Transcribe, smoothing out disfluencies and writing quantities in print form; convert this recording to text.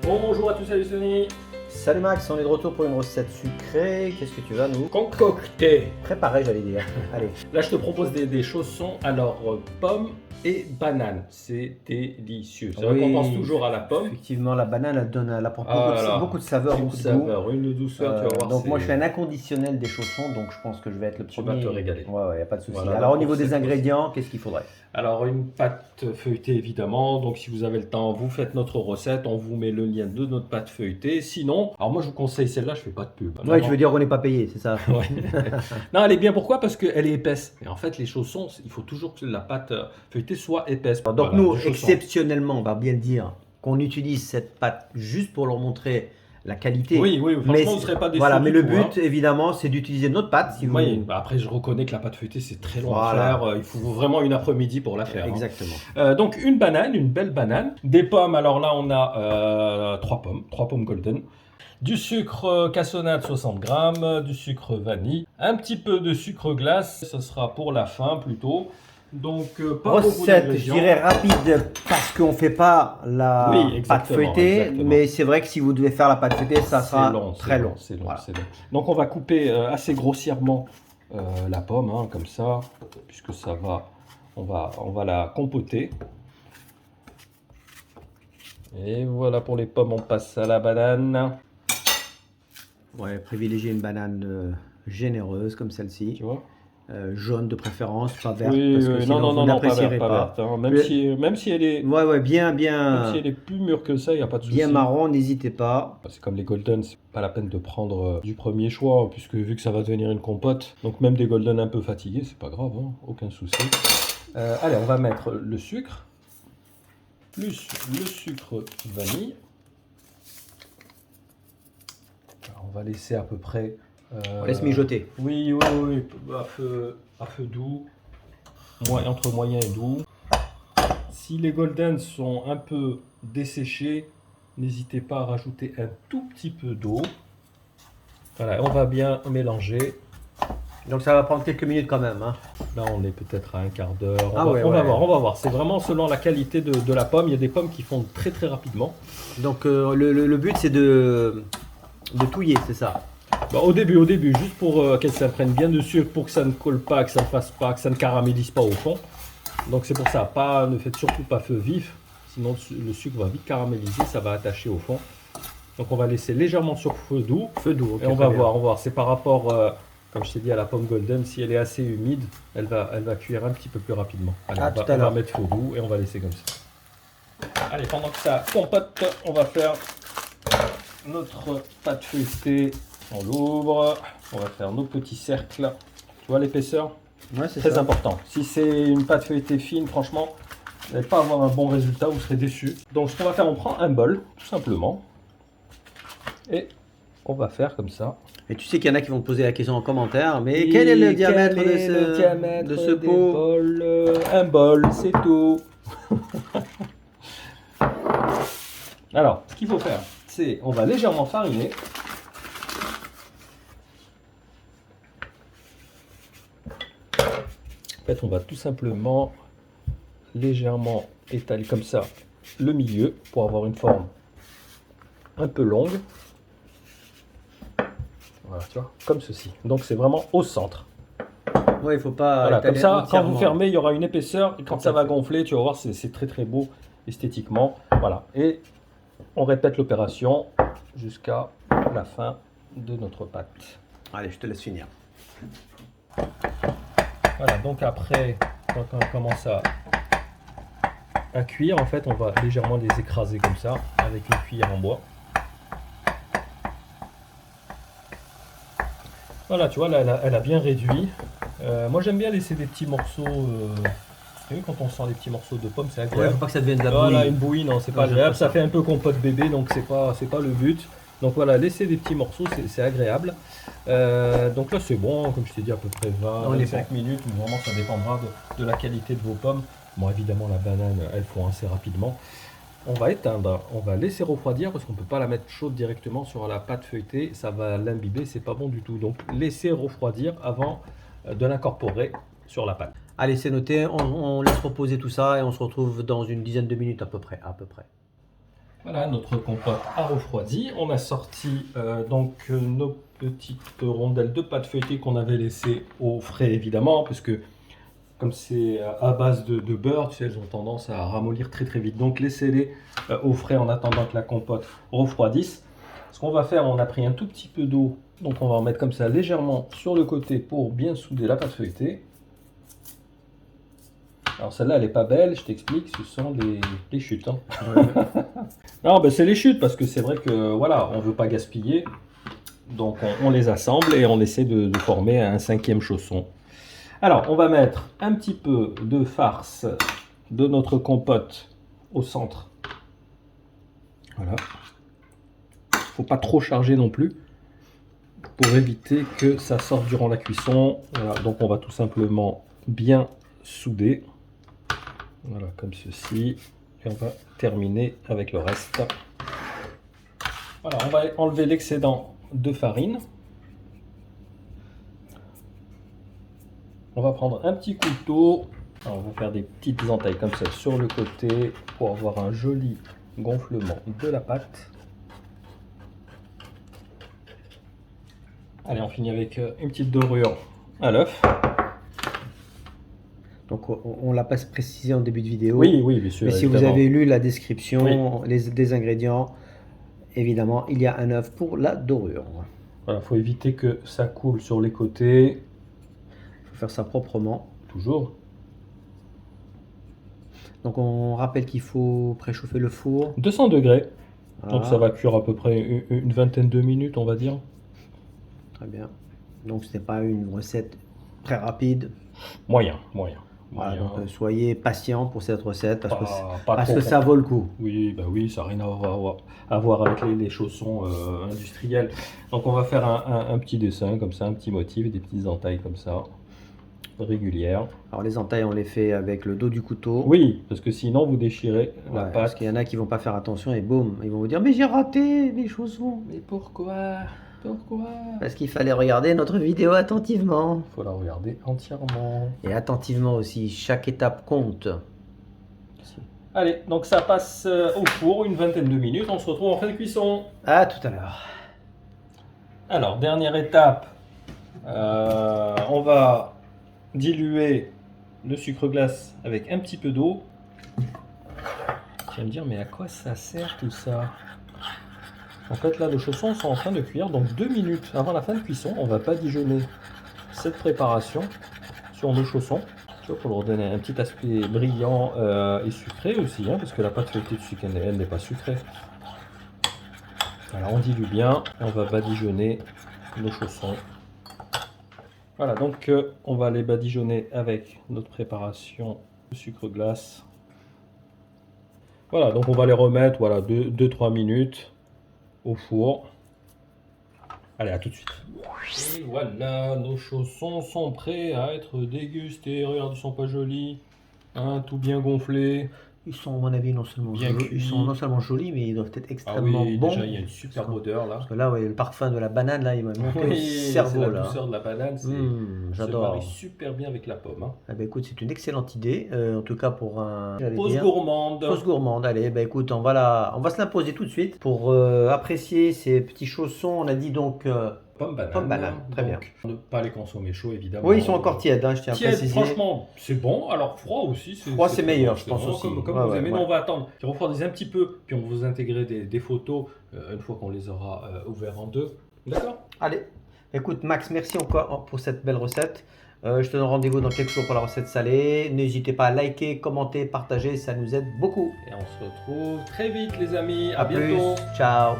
Bonjour à tous, salut Sony. Salut Max, on est de retour pour une recette sucrée. Qu'est-ce que tu vas nous Concocté. préparer, j'allais dire. Allez. Là, je te propose des chaussons. Alors, pommes et bananes. C'est délicieux. C'est vrai qu'on pense toujours à la pomme. Effectivement, la banane, elle apporte Ah beaucoup de saveur, une beaucoup de goût. saveur, une douceur, tu vas voir. Donc moi, je suis un inconditionnel des chaussons, donc je pense que je vais être le Tu premier. vas te régaler. Ouais, y a pas de souci. Voilà, Alors au donc, niveau pour des cette ingrédients, qu'est-ce qu'il faudrait? Alors, une pâte feuilletée, évidemment. Donc, si vous avez le temps, vous faites notre recette. On vous met le lien de notre pâte feuilletée. Sinon, alors moi, je vous conseille celle-là. Je fais pas de pub. Ouais, tu veux dire qu'on n'est pas payé, c'est ça? Ouais. Non, elle est bien. Pourquoi? Parce qu'elle est épaisse. Et en fait, les chaussons, il faut toujours que la pâte feuilletée soit épaisse. Donc Voilà, nous, les chaussons. exceptionnellement, on va bien le dire, qu'on utilise cette pâte juste pour leur montrer la qualité. Oui, franchement, mais vous ne serez pas déçus. voilà, mais le tout, but, hein. évidemment, c'est d'utiliser notre pâte. Si vous... Oui, bah après, je reconnais que la pâte feuilletée, c'est très long Voilà. à faire. Il faut vraiment une après-midi pour la faire. Exactement. Donc, une banane, une belle banane. Des pommes, alors là, on a 3 pommes golden. Du sucre cassonade 60 grammes, du sucre vanille, un petit peu de sucre glace, ce sera pour la fin plutôt. Donc, pas beaucoup Recette, je d'ingrédients. dirais rapide, parce qu'on ne fait pas la Oui, pâte feuilletée, mais c'est vrai que si vous devez faire la pâte feuilletée, ça sera très long. C'est long, Voilà. c'est long. Donc on va couper assez grossièrement la pomme, hein, comme ça, puisque ça va, on va la compoter. Et voilà pour les pommes, on passe à la banane, Ouais, privilégier une banane généreuse comme celle-ci, tu vois. jaune de préférence, pas verte, Oui, parce que oui, sinon vous pas n'apprécierez verte, pas. verte, hein. Même si elle est, Ouais, bien, même si elle est plus mûre que ça, il n'y a pas de souci. bien marron, n'hésitez pas. C'est comme les golden, c'est pas la peine de prendre du premier choix, puisque vu que ça va devenir une compote, donc même des golden un peu fatigués, c'est pas grave, hein, aucun souci. Allez, on va mettre le sucre, plus le sucre vanille. Alors, on va laisser à peu près... On laisse mijoter. Oui, à feu doux, entre moyen et doux. Si les golden sont un peu desséchés, n'hésitez pas à rajouter un tout petit peu d'eau. Voilà, on va bien mélanger. Donc ça va prendre quelques minutes quand même. Hein. Là, on est peut-être à un quart d'heure. Ah On ouais, va voir. C'est vraiment selon la qualité de la pomme. Il y a des pommes qui fondent très très rapidement. Donc le but c'est de touiller, c'est ça? Bah, au début, juste pour qu'elle s'imprègne bien de sucre, pour que ça ne colle pas, que ça ne fasse pas, que ça ne caramélise pas au fond. Donc c'est pour ça, ne faites surtout pas feu vif, sinon le sucre va vite caraméliser, ça va attacher au fond. Donc on va laisser légèrement sur feu doux. Okay, et on va voir. C'est par rapport, comme je t'ai dit, à la pomme golden, si elle est assez humide, elle va cuire un petit peu plus rapidement. Allez, on va mettre feu doux et on va laisser comme ça. Allez, pendant que ça compote, on va faire notre pâte feuilletée. On l'ouvre, on va faire nos petits cercles. Tu vois l'épaisseur? Ouais, c'est très ça. important. Si c'est une pâte feuilletée fine, franchement, vous n'allez pas avoir un bon résultat, vous serez déçu. Donc ce qu'on va faire, on prend un bol, tout simplement. Et on va faire comme ça. Et tu sais qu'il y en a qui vont te poser la question en commentaire, mais quel est le diamètre de ce pot? Un bol, c'est tout. Alors, ce qu'il faut faire, c'est on va légèrement fariner. En fait, on va tout simplement légèrement étaler comme ça le milieu pour avoir une forme un peu longue. Voilà, tu vois, comme ceci. Donc c'est vraiment au centre. Ouais, il faut pas. Voilà, comme ça, quand vous entièrement. fermez, il y aura une épaisseur et quand ça va gonfler, tu vas voir, c'est très très beau esthétiquement. Voilà, et on répète l'opération jusqu'à la fin de notre pâte. Allez, je te laisse finir. Voilà, donc après, quand on commence à cuire, en fait, on va légèrement les écraser comme ça, avec une cuillère en bois. Voilà, tu vois, là, elle a bien réduit. Moi, j'aime bien laisser des petits morceaux. Vous savez, quand on sent les petits morceaux de pommes, c'est Ouais, agréable. faut pas que ça devienne de la Voilà, bouillie. une bouillie, non, c'est Non, pas j'aime agréable. pas Ça ça. fait un peu compote bébé, donc c'est pas le but. Donc voilà, laisser des petits morceaux, c'est agréable. Donc là, c'est bon, comme je t'ai dit, à peu près 20-25 minutes. Vraiment, ça dépendra de la qualité de vos pommes. Bon, évidemment, la banane, elles font assez rapidement. On va éteindre, on va laisser refroidir parce qu'on ne peut pas la mettre chaude directement sur la pâte feuilletée. Ça va l'imbiber, c'est pas bon du tout. Donc, laissez refroidir avant de l'incorporer sur la pâte. Allez, c'est noté. On laisse reposer tout ça et on se retrouve dans une dizaine de minutes à peu près. Voilà, notre compote a refroidi. On a sorti donc nos petites rondelles de pâte feuilletée qu'on avait laissées au frais évidemment, parce que comme c'est à base de beurre, tu sais, elles ont tendance à ramollir très vite. Donc laissez-les au frais en attendant que la compote refroidisse. Ce qu'on va faire, on a pris un tout petit peu d'eau, donc on va en mettre comme ça légèrement sur le côté pour bien souder la pâte feuilletée. Alors celle-là, elle n'est pas belle, je t'explique, ce sont les chutes. Hein. Ouais. Non, ben c'est les chutes, parce que c'est vrai que voilà, on ne veut pas gaspiller. Donc on les assemble et on essaie de former un 5e chausson. Alors on va mettre un petit peu de farce de notre compote au centre. Voilà. Il ne faut pas trop charger non plus, pour éviter que ça sorte durant la cuisson. Voilà, donc on va tout simplement bien souder. Voilà, comme ceci. Et on va terminer avec le reste. Voilà, on va enlever l'excédent de farine. On va prendre un petit couteau. Alors, on va faire des petites entailles comme ça sur le côté pour avoir un joli gonflement de la pâte. Allez, on finit avec une petite dorure à l'œuf. Donc on l'a pas précisé en début de vidéo. Oui, oui, bien sûr. Mais si vous avez lu la description des ingrédients, évidemment, il y a un œuf pour la dorure. Voilà, il faut éviter que ça coule sur les côtés. Il faut faire ça proprement. Toujours. Donc on rappelle qu'il faut préchauffer le four. 200 degrés. Voilà. Donc ça va cuire à peu près une vingtaine de minutes, on va dire. Très bien. Donc ce n'est pas une recette très rapide. Moyen. Voilà, donc soyez patient pour cette recette parce que ça vaut le coup. Oui, bah oui, ça n'a rien à voir avec les chaussons industriels. Donc on va faire un petit dessin comme ça, un petit motif, des petites entailles comme ça, régulières. Alors les entailles, on les fait avec le dos du couteau. Oui, parce que sinon vous déchirez la pâte. Parce qu'il y en a qui vont pas faire attention et boum, ils vont vous dire mais j'ai raté mes chaussons. Mais pourquoi? Parce qu'il fallait regarder notre vidéo attentivement. Il faut la regarder entièrement. Et attentivement aussi, chaque étape compte. Allez, donc ça passe au four, une vingtaine de minutes. On se retrouve en fin de cuisson. À tout à l'heure. Alors, dernière étape. On va diluer le sucre glace avec un petit peu d'eau. Tu vas me dire, mais à quoi ça sert tout ça? En fait, là, les chaussons sont en train de cuire, donc 2 minutes avant la fin de cuisson, on va badigeonner cette préparation sur nos chaussons, tu vois, pour leur donner un petit aspect brillant et sucré aussi, hein, parce que la pâte feuilletée, tu sais qu'elle n'est pas sucrée. Alors, on dilue bien et on va badigeonner nos chaussons. Voilà, donc on va les badigeonner avec notre préparation de sucre glace. Voilà, donc on va les remettre, voilà, 2-3 minutes au four. Allez, à tout de suite. Et voilà, nos chaussons sont prêts à être dégustés. Regarde, ils sont pas jolis, hein, tout bien gonflé. Ils sont, à mon avis, non seulement jolis, mais ils doivent être extrêmement oui, bons. Déjà, il y a une superbe odeur là. Parce que là, ouais, le parfum de la banane, là, il m'a monté le cerveau. La douceur de la banane, j'adore. Ça marie super bien avec la pomme. Hein. Eh ben, écoute, c'est une excellente idée, en tout cas pour un... Pause gourmande. Pause gourmande, allez, ben, écoute, on va se l'imposer tout de suite pour apprécier ces petits chaussons. On a dit donc... Pomme banane, très bien. Ne pas les consommer chauds, évidemment. Oui, ils sont encore tièdes, hein, je tiens à préciser. Franchement, c'est bon. Alors, froid aussi. Froid, c'est meilleur, je pense aussi. Comme vous aimez, mais on va attendre qu'ils refroidissent un petit peu, puis on va vous intégrer des photos une fois qu'on les aura ouverts en deux. D'accord? Allez, écoute, Max, merci encore pour cette belle recette. Je te donne rendez-vous dans quelques jours pour la recette salée. N'hésitez pas à liker, commenter, partager, ça nous aide beaucoup. Et on se retrouve très vite, les amis. À bientôt. Ciao.